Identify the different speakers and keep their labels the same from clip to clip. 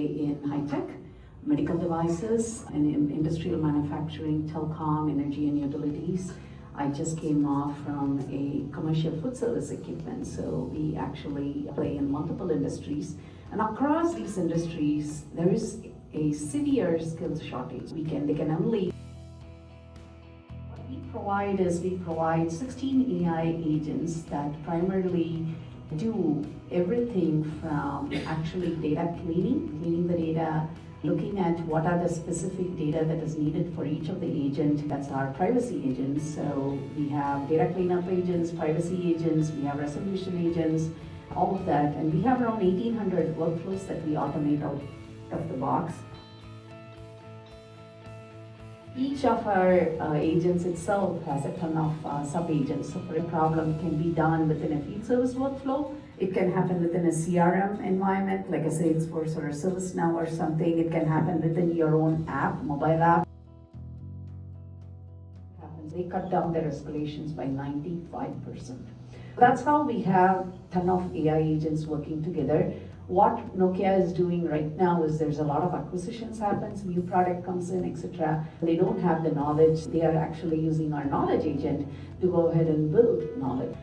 Speaker 1: in high-tech, medical devices, and in industrial manufacturing, telecom, energy and utilities. I just came off from a commercial food service equipment, so we actually play in multiple industries. And across these industries, there is a severe skills shortage. They can only we provide 16 AI agents that primarily do everything from actually data cleaning the data, looking at what are the specific data that is needed for each of the agent. That's our privacy agents. So we have data cleanup agents, privacy agents, we have resolution agents, all of that. And we have around 1,800 workflows that we automate out of the box. Each of our agents itself has a ton of sub-agents. So for a problem can be done within a field service workflow. It can happen within a CRM environment, like a Salesforce or a ServiceNow or something. It can happen within your own app, mobile app. They cut down their escalations by 95%. That's how we have a ton of AI agents working together. What Nokia is doing right now is there's a lot of acquisitions happens, new product comes in, etc. They don't have the knowledge. They are actually using our knowledge agent to go ahead and build knowledge.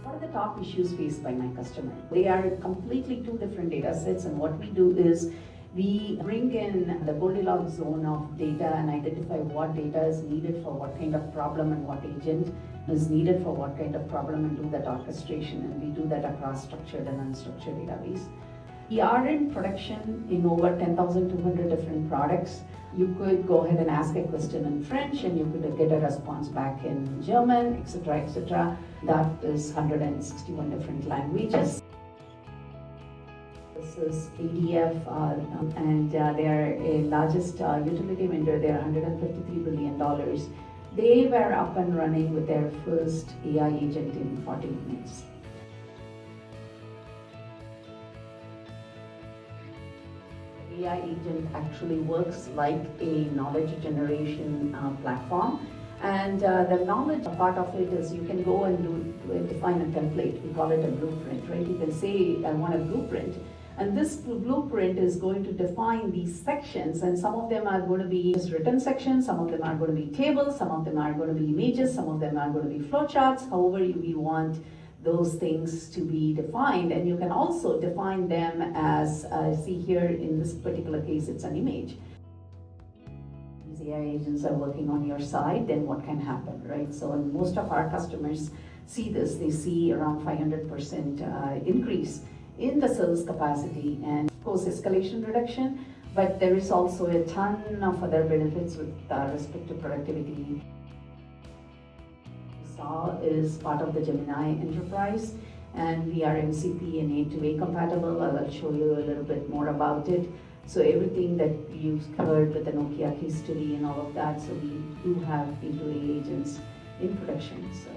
Speaker 1: What are the top issues faced by my customer? They are completely two different data sets, and what we do is we bring in the Goldilocks zone of data and identify what data is needed for what kind of problem and what agent is needed for what kind of problem, and do that orchestration, and we do that across structured and unstructured database. We are in production in over 10,200 different products. You could go ahead and ask a question in French and you could get a response back in German, etc., etc. That is 161 different languages. This is EDF, and they are a largest utility vendor. They are $153 billion. They were up and running with their first AI agent in 40 minutes. The AI agent actually works like a knowledge generation platform. And the knowledge part of it is you can go and define a template. We call it a blueprint, right? You can say, I want a blueprint. And this blueprint is going to define these sections, and some of them are going to be just written sections, some of them are going to be tables, some of them are going to be images, some of them are going to be flowcharts, however we want those things to be defined. And you can also define them as, see here in this particular case, it's an image. These AI agents are working on your side, then what can happen, right? So most of our customers see this, they see around 500% increase in the service capacity and of course escalation reduction, but there is also a ton of other benefits with respect to productivity. SAW is part of the Gemini Enterprise, and we are MCP and A2A compatible. I will show you a little bit more about it. So everything that you've heard with the Nokia case study and all of that, so we do have A2A agents in production. So